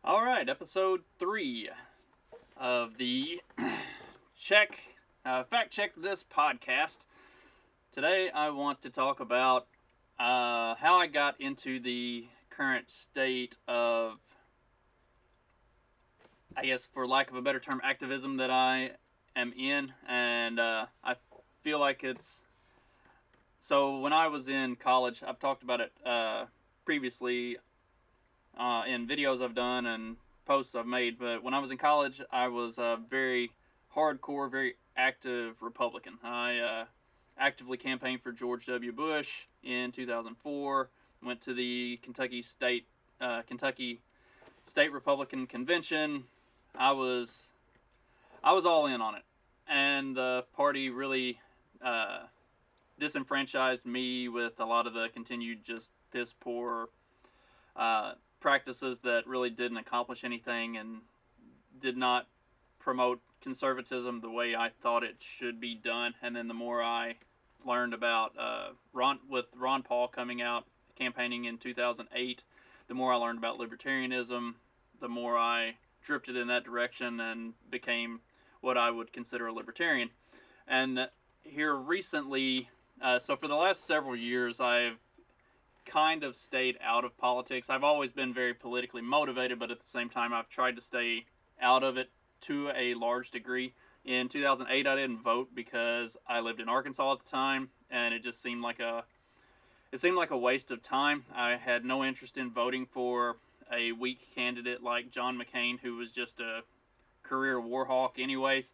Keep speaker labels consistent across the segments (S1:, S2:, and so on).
S1: All right, episode 3 of the fact check this podcast. Today, I want to talk about how I got into the current state of, I guess, for lack of a better term, activism that I am in, and I feel like it's. So when I was in college, I've talked about it previously in videos I've done and posts I've made. But when I was in college, I was a very hardcore, very active Republican. I actively campaigned for George W. Bush in 2004. Went to the Kentucky State Republican Convention. I was all in on it, and the party really disenfranchised me with a lot of the continued just piss poor practices that really didn't accomplish anything and did not promote conservatism the way I thought it should be done. And then the more I learned about Ron Paul coming out campaigning in 2008, the more I learned about libertarianism, the more I drifted in that direction and became what I would consider a libertarian. And here recently, so for the last several years, I've kind of stayed out of politics. I've always been very politically motivated, but at the same time, I've tried to stay out of it to a large degree. In 2008, I didn't vote because I lived in Arkansas at the time, and it just seemed like a waste of time. I had no interest in voting for a weak candidate like John McCain, who was just a career war hawk anyways.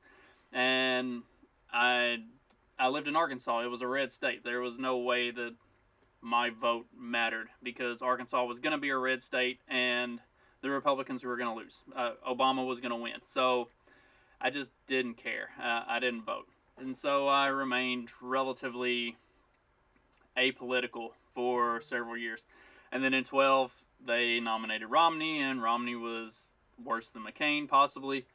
S1: And I lived in Arkansas. It was a red state. There was no way that my vote mattered because Arkansas was going to be a red state and the Republicans were going to lose. Obama was going to win. So I just didn't care. I didn't vote. And so I remained relatively apolitical for several years. And then in 12, they nominated Romney, and Romney was worse than McCain, possibly.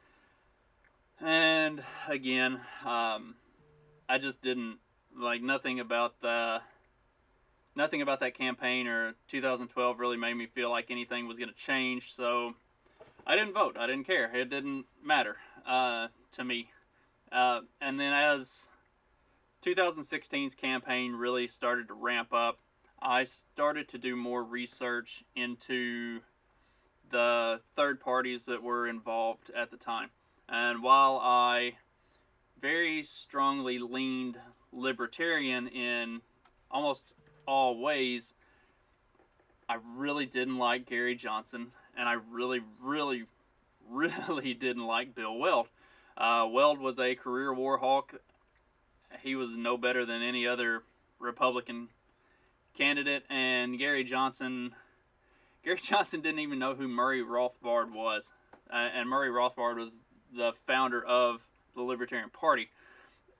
S1: And again, I just didn't like nothing about that campaign or 2012 really made me feel like anything was going to change. So I didn't vote. I didn't care. It didn't matter to me. And then as 2016's campaign really started to ramp up, I started to do more research into the third parties that were involved at the time. And while I very strongly leaned libertarian in almost all ways, I really didn't like Gary Johnson, and I really didn't like Bill Weld. Weld was a career war hawk. He was no better than any other Republican candidate, and Gary Johnson didn't even know who Murray Rothbard was, and Murray Rothbard was the founder of the Libertarian Party.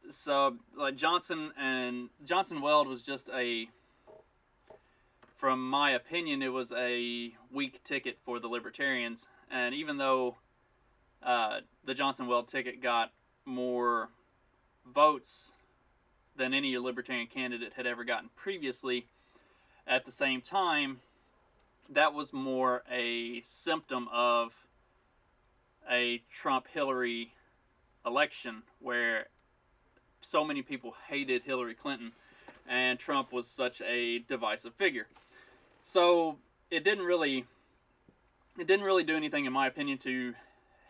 S1: So, like Johnson Weld was just from my opinion, it was a weak ticket for the Libertarians. And even though the Johnson Weld ticket got more votes than any Libertarian candidate had ever gotten previously, at the same time, that was more a symptom of a Trump-Hillary election where so many people hated Hillary Clinton and Trump was such a divisive figure. So it didn't really do anything, in my opinion, to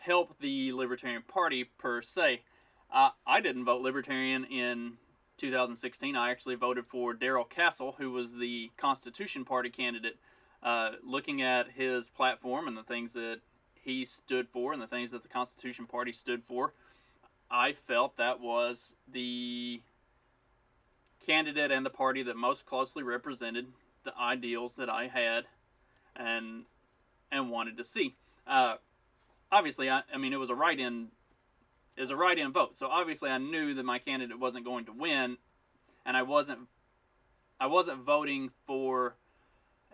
S1: help the Libertarian Party per se. I didn't vote Libertarian in 2016. I actually voted for Darrell Castle, who was the Constitution Party candidate. Looking at his platform and the things that he stood for and the things that the Constitution Party stood for, I felt that was the candidate and the party that most closely represented the ideals that I had and wanted to see. Obviously, I mean, it was a write-in vote, so obviously I knew that my candidate wasn't going to win, and I wasn't voting for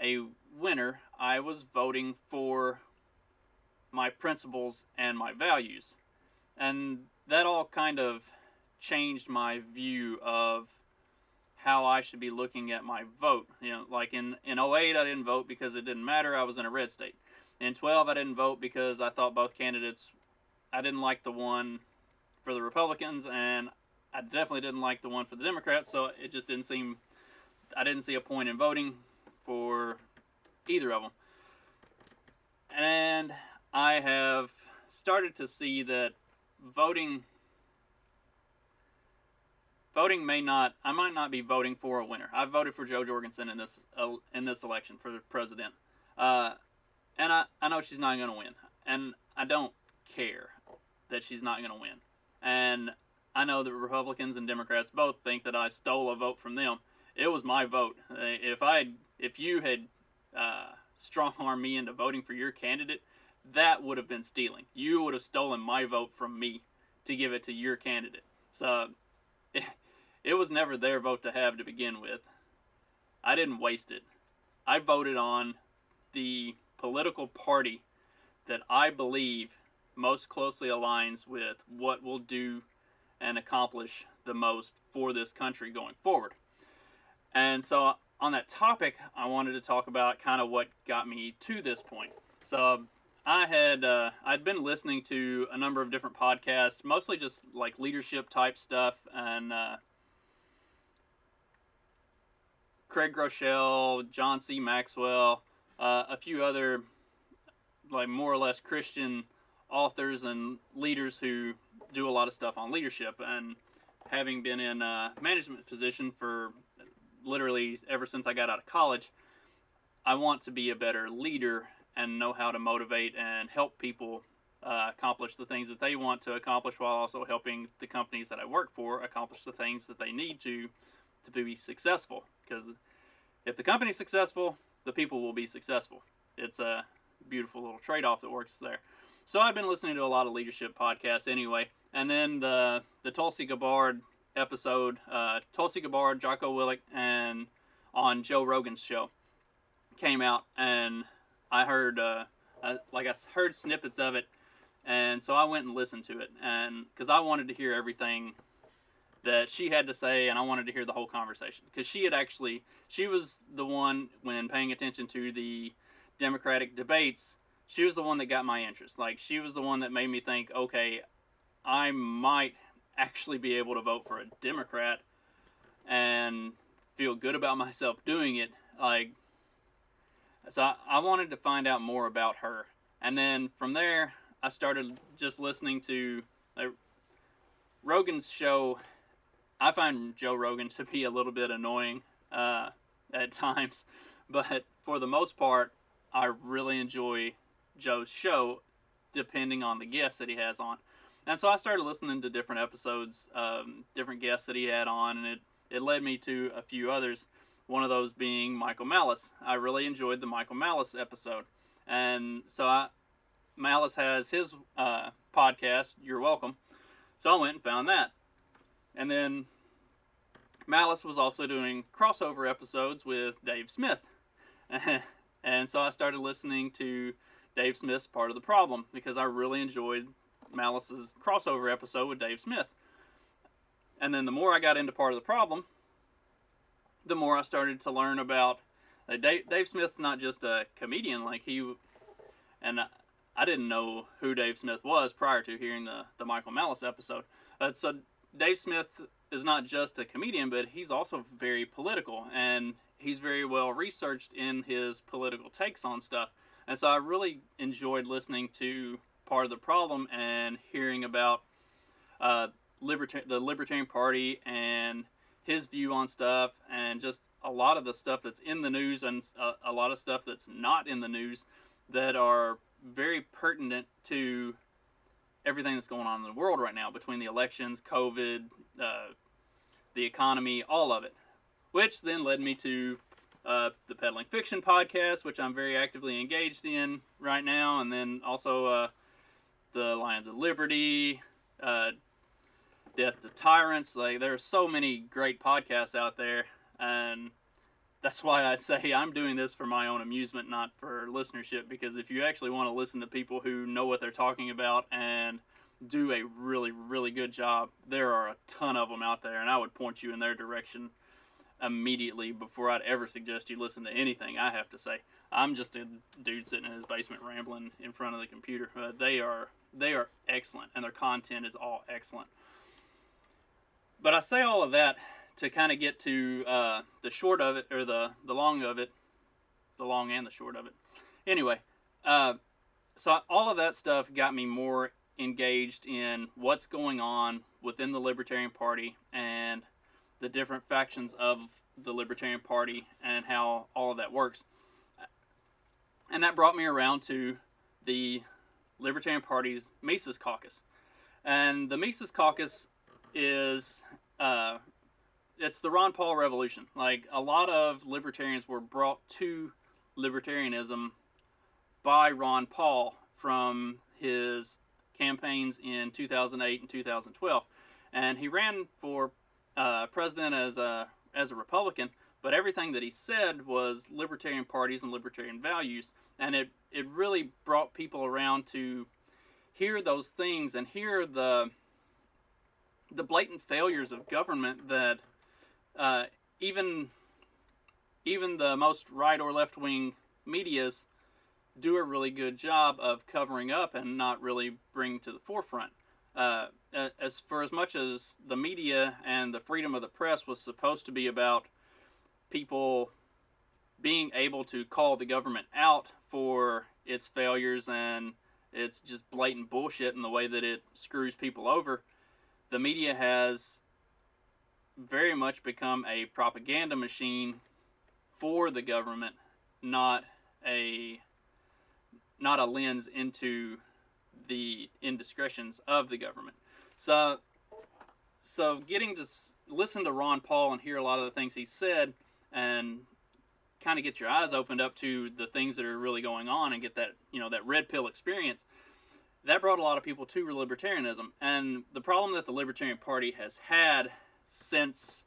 S1: a winner. I was voting for my principles and my values, and that all kind of changed my view of how I should be looking at my vote. You know, like in 08, I didn't vote because it didn't matter. I was in a red state. In 12, I didn't vote because I thought both candidates, I didn't like the one for the Republicans, and I definitely didn't like the one for the Democrats, so it just didn't seem, I didn't see a point in voting for either of them. And I have started to see that voting may not, I might not be voting for a winner. I voted for Joe Jorgensen in this election for president, and I know she's not going to win, and I don't care that she's not going to win. And I know that Republicans and Democrats both think that I stole a vote from them. It was my vote. If you had strong-armed me into voting for your candidate, that would have been stealing. You would have stolen my vote from me to give it to your candidate. So it was never their vote to have to begin with. I didn't waste it. I voted on the political party that I believe most closely aligns with what will do and accomplish the most for this country going forward. And so on that topic, I wanted to talk about kind of what got me to this point. So I'd been listening to a number of different podcasts, mostly just like leadership type stuff, and Craig Groeschel, John C. Maxwell, a few other like more or less Christian authors and leaders who do a lot of stuff on leadership. And having been in a management position for literally ever since I got out of college, I want to be a better leader and know how to motivate and help people accomplish the things that they want to accomplish, while also helping the companies that I work for accomplish the things that they need to be successful. Because if the company's successful, the people will be successful. It's a beautiful little trade-off that works there. So I've been listening to a lot of leadership podcasts anyway, and then the Tulsi Gabbard episode, Tulsi Gabbard, Jocko Willink, and on Joe Rogan's show came out, and I heard I heard snippets of it, and so I went and listened to it, and because I wanted to hear everything that she had to say, and I wanted to hear the whole conversation, because she was the one, when paying attention to the Democratic debates, she was the one that got my interest. Like, she was the one that made me think, okay, I might actually be able to vote for a Democrat and feel good about myself doing it. Like, so I wanted to find out more about her. And then from there, I started just listening to Rogan's show. I find Joe Rogan to be a little bit annoying at times, but for the most part, I really enjoy Joe's show, depending on the guests that he has on. And so I started listening to different episodes, different guests that he had on, and it led me to a few others, one of those being Michael Malice. I really enjoyed the Michael Malice episode. And so Malice has his podcast, You're Welcome. So I went and found that. And then Malice was also doing crossover episodes with Dave Smith. And so I started listening to Dave Smith's Part of the Problem, because I really enjoyed Malice's crossover episode with Dave Smith. And then the more I got into Part of the Problem, the more I started to learn about Dave Smith's not just a comedian, and I didn't know who Dave Smith was prior to hearing the Michael Malice episode. So Dave Smith is not just a comedian, but he's also very political, and he's very well researched in his political takes on stuff. And so I really enjoyed listening to Part of the Problem and hearing about the Libertarian Party and his view on stuff, and just a lot of the stuff that's in the news, and a lot of stuff that's not in the news, that are very pertinent to everything that's going on in the world right now, between the elections, COVID, the economy, all of it. Which then led me to the Peddling Fiction podcast, which I'm very actively engaged in right now, and then also the Lions of Liberty, Death to Tyrants. Like, there are so many great podcasts out there, and that's why I say I'm doing this for my own amusement, not for listenership, because if you actually want to listen to people who know what they're talking about and do a really, really good job, there are a ton of them out there, and I would point you in their direction immediately before I'd ever suggest you listen to anything I have to say. I'm just a dude sitting in his basement rambling in front of the computer. They are excellent, and their content is all excellent. But I say all of that to kind of get to the short of it, or the long of it, the long and the short of it. Anyway, so all of that stuff got me more engaged in what's going on within the Libertarian Party and the different factions of the Libertarian Party and how all of that works. And that brought me around to the Libertarian Party's Mises Caucus. And the Mises Caucus is, it's the Ron Paul revolution. Like, a lot of libertarians were brought to libertarianism by Ron Paul from his campaigns in 2008 and 2012. And he ran for president as a Republican, but everything that he said was libertarian parties and libertarian values, and it really brought people around to hear those things and hear the blatant failures of government that even the most right or left wing medias do a really good job of covering up and not really bring to the forefront. As much as the media and the freedom of the press was supposed to be about people being able to call the government out for its failures and its just blatant bullshit in the way that it screws people over, the media has very much become a propaganda machine for the government, not a lens into the indiscretions of the government. So getting to listen to Ron Paul and hear a lot of the things he said and kind of get your eyes opened up to the things that are really going on and get that, that red pill experience, that brought a lot of people to libertarianism. And the problem that the Libertarian Party has had since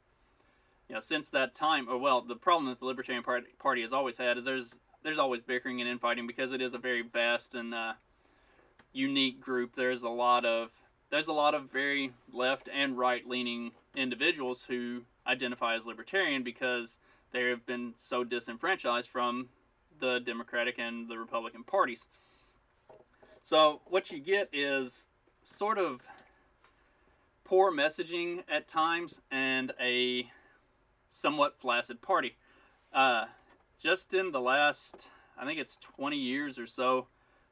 S1: that time, the problem that the Libertarian Party has always had is there's always bickering and infighting because it is a very vast and unique group. There's a lot of very left and right leaning individuals who identify as libertarian because they have been so disenfranchised from the Democratic and the Republican parties. So what you get is sort of poor messaging at times and a somewhat flaccid party. Just in the last, I think it's 20 years or so,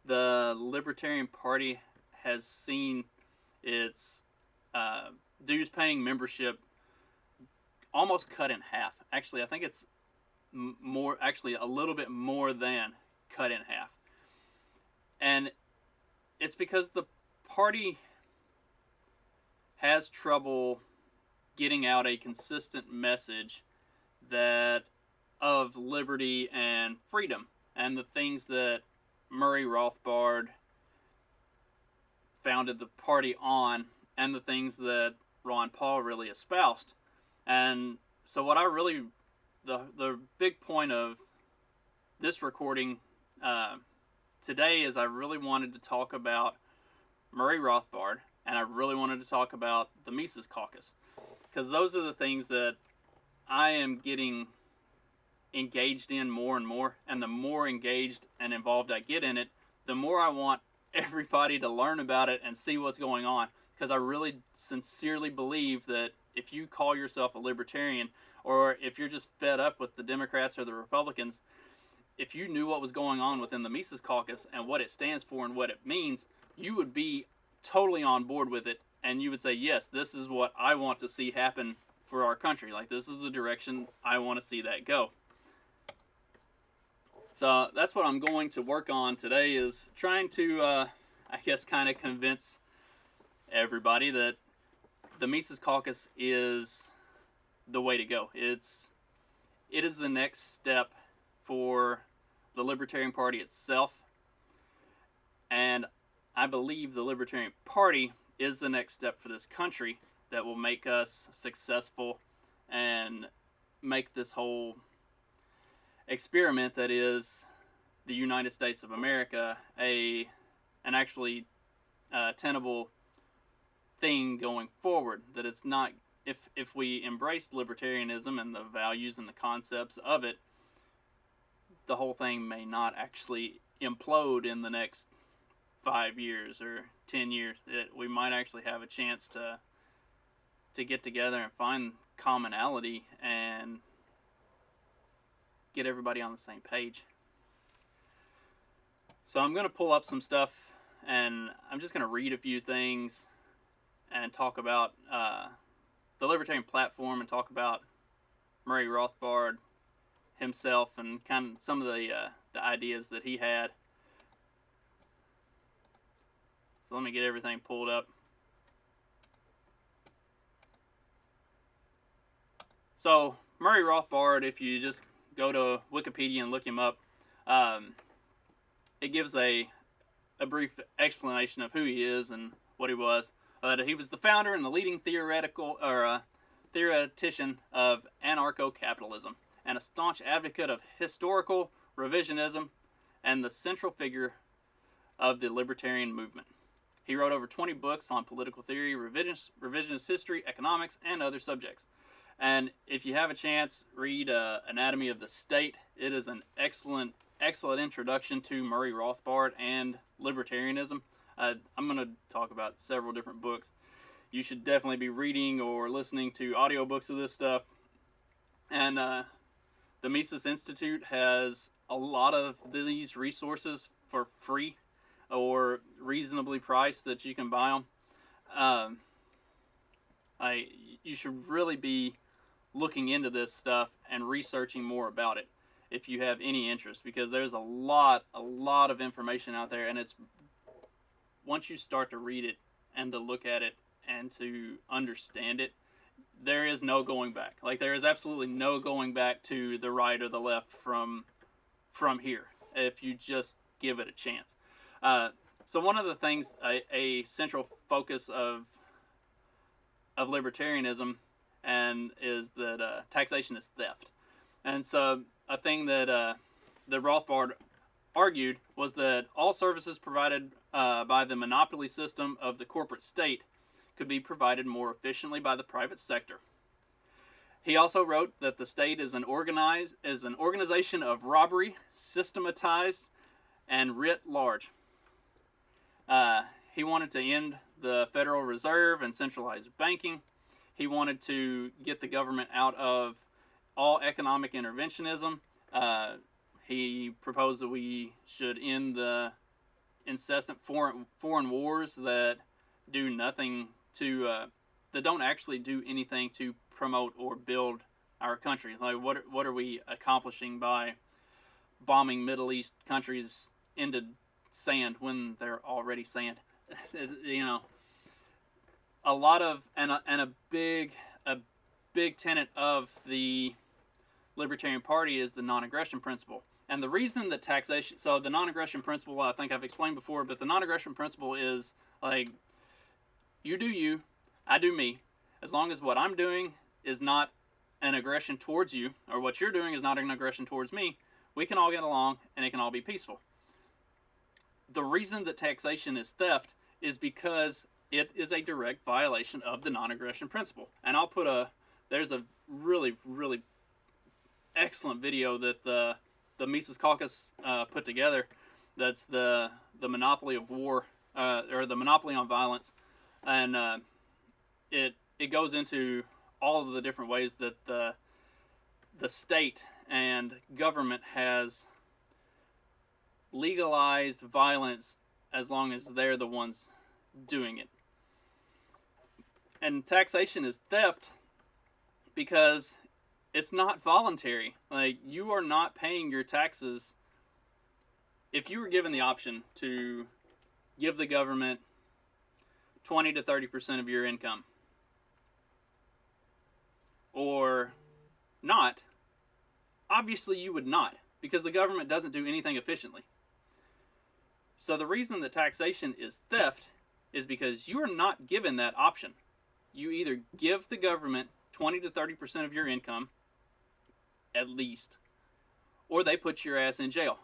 S1: the Libertarian Party has seen its dues-paying membership almost cut in half. Actually, I think it's a little bit more than cut in half. And it's because the party has trouble getting out a consistent message of liberty and freedom and the things that Murray Rothbard founded the party on and the things that Ron Paul really espoused. And so what the big point of this recording today is I really wanted to talk about Murray Rothbard, and I really wanted to talk about the Mises Caucus, because those are the things that I am getting engaged in more and more, and the more engaged and involved I get in it, the more I want everybody to learn about it and see what's going on, because I really sincerely believe that if you call yourself a libertarian, or if you're just fed up with the Democrats or the Republicans, if you knew what was going on within the Mises Caucus and what it stands for and what it means, you would be totally on board with it, and you would say, yes, this is what I want to see happen for our country. Like, this is the direction I want to see that go. So that's what I'm going to work on today, is trying to, kind of convince everybody that the Mises Caucus is the way to go. It is the next step for the Libertarian Party itself, and I believe the Libertarian Party is the next step for this country that will make us successful and make this whole experiment that is the United States of America an actually tenable thing going forward, that it's not if we embraced libertarianism and the values and the concepts of it, the whole thing may not actually implode in the next 5 years or 10 years. We might actually have a chance to get together and find commonality and get everybody on the same page. So I'm going to pull up some stuff, and I'm just going to read a few things and talk about the Libertarian platform and talk about Murray Rothbard himself and kind of some of the ideas that he had. So let me get everything pulled up. So Murray Rothbard, if you just go to Wikipedia and look him up, it gives a brief explanation of who he is and what he was. He was the founder and the leading theoretician of anarcho-capitalism and a staunch advocate of historical revisionism and the central figure of the libertarian movement. He wrote over 20 books on political theory, revisionist history, economics, and other subjects. And if you have a chance, read Anatomy of the State. It is an excellent introduction to Murray Rothbard and libertarianism. I'm going to talk about several different books. You should definitely be reading or listening to audiobooks of this stuff. And the Mises Institute has a lot of these resources for free or reasonably priced that you can buy them. You should really be looking into this stuff and researching more about it if you have any interest, because there's a lot of information out there, and it's once you start to read it and to look at it and to understand it, there is no going back. Like, there is absolutely no going back to the right or the left from here if you just give it a chance. So one of the things, a central focus of libertarianism and is that taxation is theft. And so a thing that Rothbard argued was that all services provided by the monopoly system of the corporate state could be provided more efficiently by the private sector. He also wrote that the state is an organization of robbery, systematized and writ large. He wanted to end the Federal Reserve and centralized banking. He wanted to get the government out of all economic interventionism. He proposed that we should end the incessant foreign wars that do nothing to that don't actually do anything to promote or build our country. Like, what are we accomplishing by bombing Middle East countries into sand when they're already sand? You know, a lot of and a big tenet of the Libertarian Party is the non-aggression principle. And the reason that taxation, so the non-aggression principle, I think I've explained before, but the non-aggression principle is like, you do you, I do me. As long as what I'm doing is not an aggression towards you, or what you're doing is not an aggression towards me, we can all get along and it can all be peaceful. The reason that taxation is theft is because it is a direct violation of the non-aggression principle. And I'll put there's a really excellent video that the Mises Caucus put together. That's the monopoly of war, or the monopoly on violence, and it goes into all of the different ways that the state and government has legalized violence as long as they're the ones doing it. And taxation is theft because it's not voluntary. Like, you are not paying your taxes. If you were given the option to give the government 20 to 30% of your income, or not, obviously you would not, because the government doesn't do anything efficiently. So the reason that taxation is theft is because you are not given that option. You either give the government 20 to 30% of your income, at least, or they put your ass in jail.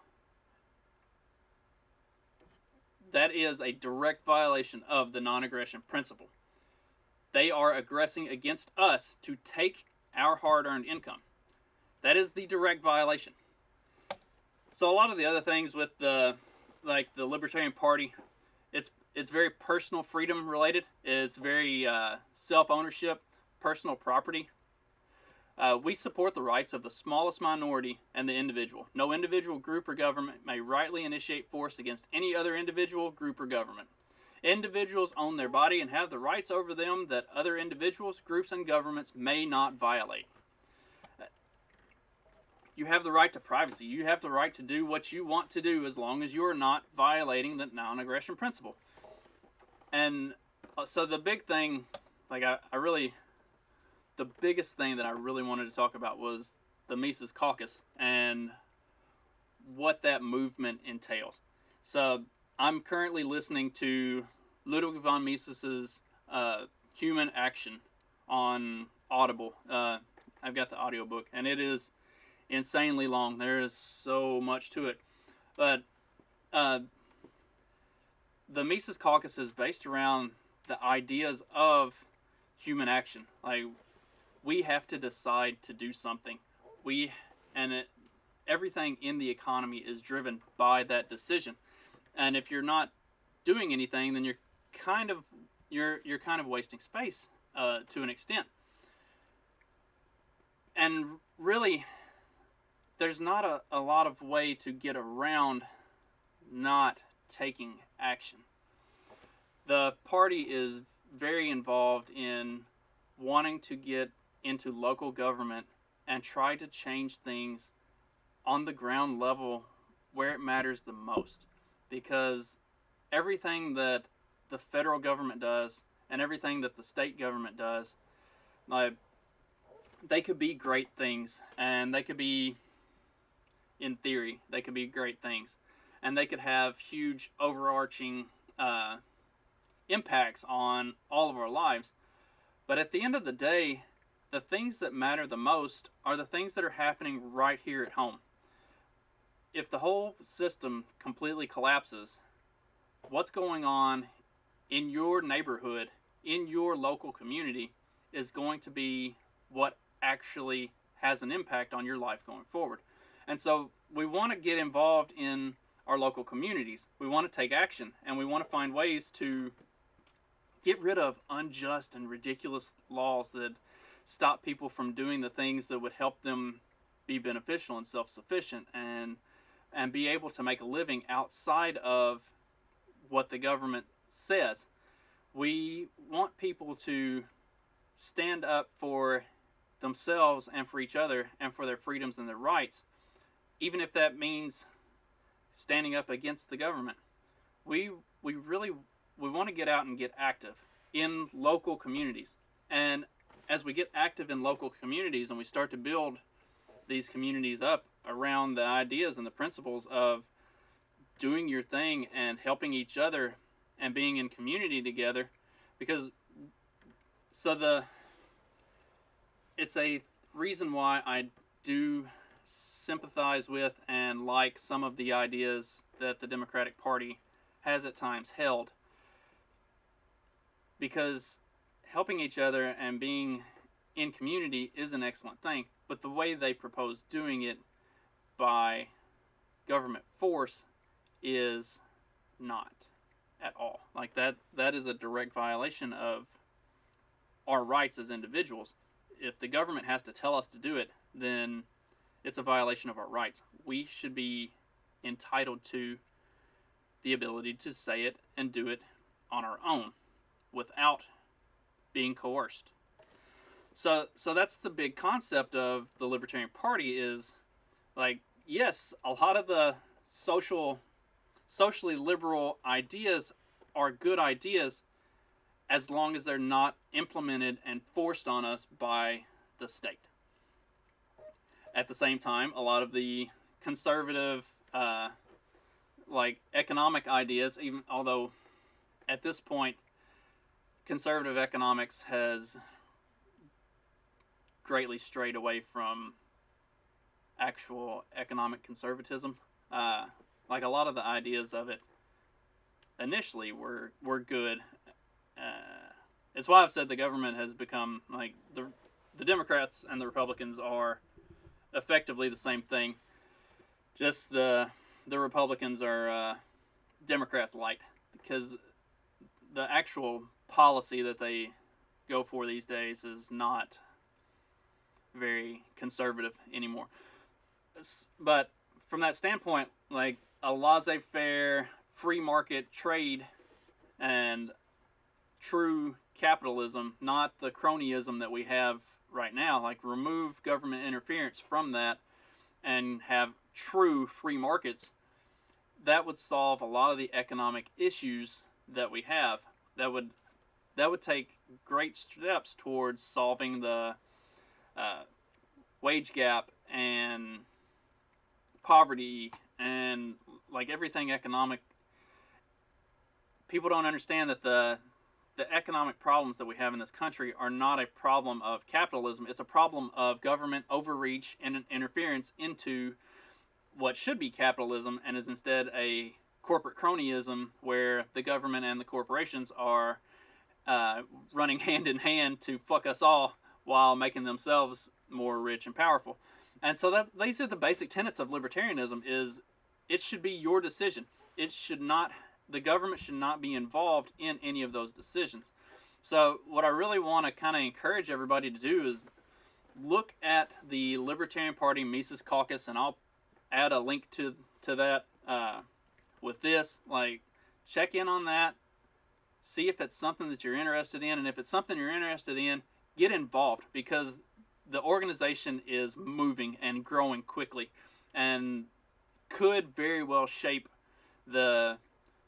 S1: That is a direct violation of the non-aggression principle. They are aggressing against us to take our hard-earned income. That is the direct violation. So a lot of the other things with the Libertarian Party, it's very personal freedom related. It's very self-ownership, personal property. We support the rights of the smallest minority and the individual. No individual, group, or government may rightly initiate force against any other individual, group, or government. Individuals own their body and have the rights over them that other individuals, groups, and governments may not violate. You have the right to privacy. You have the right to do what you want to do as long as you are not violating the non-aggression principle. And so the big thing, the biggest thing that I really wanted to talk about was the Mises Caucus and what that movement entails. So I'm currently listening to Ludwig von Mises's Human Action on Audible. I've got the audiobook, and it is insanely long. There is so much to it. But the Mises Caucus is based around the ideas of human action. Like, we have to decide to do something. Everything in the economy is driven by that decision. And if you're not doing anything, then you're kind of wasting space to an extent. And really, there's not a lot of way to get around not taking action. The party is very involved in wanting to get into local government and try to change things on the ground level where it matters the most. Because everything that the federal government does and everything that the state government does, they could be great things, and they could be, in theory, they could be great things, and they could have huge overarching impacts on all of our lives. But at the end of the day, the things that matter the most are the things that are happening right here at home. If the whole system completely collapses, what's going on in your neighborhood, in your local community, is going to be what actually has an impact on your life going forward. And so we want to get involved in our local communities. We want to take action, and we want to find ways to get rid of unjust and ridiculous laws that stop people from doing the things that would help them be beneficial and self-sufficient and be able to make a living outside of what the government says. We want people to stand up for themselves and for each other and for their freedoms and their rights, even if that means standing up against the government. We want to get out and get active in local communities. And as we get active in local communities and we start to build these communities up around the ideas and the principles of doing your thing and helping each other and being in community together, because it's a reason why I do sympathize with and like some of the ideas that the Democratic Party has at times held, because helping each other and being in community is an excellent thing, but the way they propose doing it by government force is not at all. Like, that is a direct violation of our rights as individuals. If the government has to tell us to do it, then it's a violation of our rights. We should be entitled to the ability to say it and do it on our own without being coerced. So that's the big concept of the Libertarian Party is, like, yes, a lot of the socially liberal ideas are good ideas as long as they're not implemented and forced on us by the state. At the same time, a lot of the conservative economic ideas, even although at this point conservative economics has greatly strayed away from actual economic conservatism. Like, a lot of the ideas of it initially were good, it's why I've said the government has become like the Democrats and the Republicans are effectively the same thing. Just the Republicans are Democrats light, because the actual policy that they go for these days is not very conservative anymore. But from that standpoint, like a laissez-faire, free market trade and true capitalism, not the cronyism that we have right now, like remove government interference from that and have true free markets, that would solve a lot of the economic issues that we have. That would take great steps towards solving the wage gap and poverty and like everything economic. People don't understand that the economic problems that we have in this country are not a problem of capitalism. It's a problem of government overreach and interference into what should be capitalism, and is instead a corporate cronyism where the government and the corporations are running hand in hand to fuck us all while making themselves more rich and powerful. And so these are the basic tenets of libertarianism: is it should be your decision. It should not, the government should not be involved in any of those decisions. So what I really want to kind of encourage everybody to do is look at the Libertarian Party Mises Caucus, and I'll add a link to that with this. Like, check in on that, see if it's something that you're interested in, and if it's something you're interested in, get involved, because the organization is moving and growing quickly and could very well shape the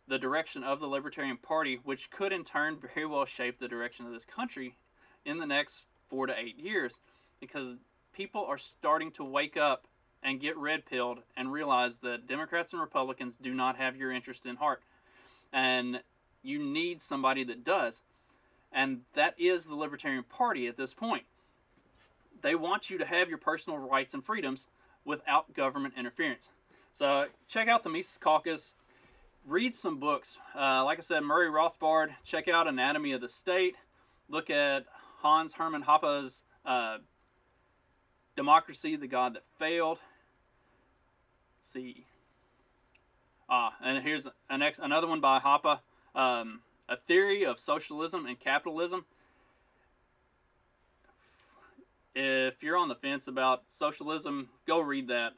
S1: direction of the Libertarian Party, which could in turn very well shape the direction of this country in the next 4 to 8 years, because people are starting to wake up and get red-pilled and realize that Democrats and Republicans do not have your interest in heart. And you need somebody that does. And that is the Libertarian Party at this point. They want you to have your personal rights and freedoms without government interference. So check out the Mises Caucus. Read some books. Like I said, Murray Rothbard. Check out Anatomy of the State. Look at Hans Hermann Hoppe's Democracy, the God That Failed. Let's see. And here's another one by Hoppe. A Theory of Socialism and Capitalism. If you're on the fence about socialism, go read that.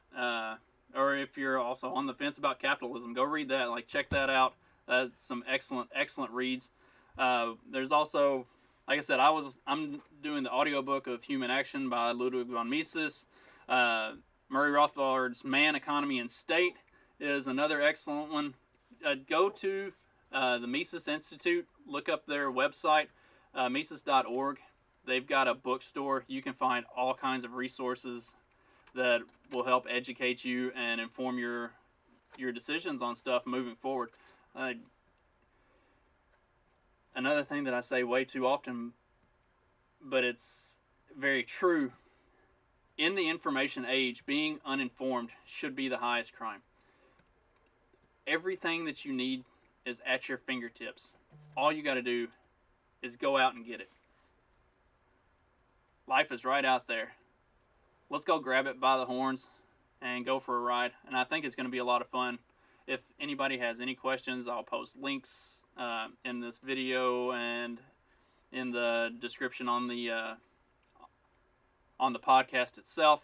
S1: Or if you're also on the fence about capitalism, go read that. Like, check that out. That's some excellent reads. There's also, like I said, I'm doing the audiobook of Human Action by Ludwig von Mises. Murray Rothbard's Man, Economy, and State is another excellent one. Go to the Mises Institute. Look up their website, Mises.org. They've got a bookstore. You can find all kinds of resources that will help educate you and inform your decisions on stuff moving forward. Another thing that I say way too often, but it's very true: in the information age, being uninformed should be the highest crime. Everything that you need is at your fingertips. All you got to do is go out and get it. Life is right out there. Let's go grab it by the horns and go for a ride. And I think it's going to be a lot of fun. If anybody has any questions, I'll post links in this video and in the description on the podcast itself.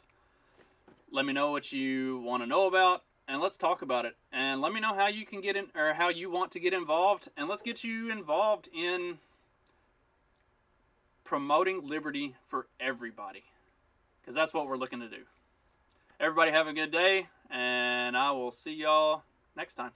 S1: Let me know what you want to know about, and let's talk about it. And let me know how you can get in, or how you want to get involved, and let's get you involved in promoting liberty for everybody, because that's what we're looking to do. Everybody have a good day, and I will see y'all next time.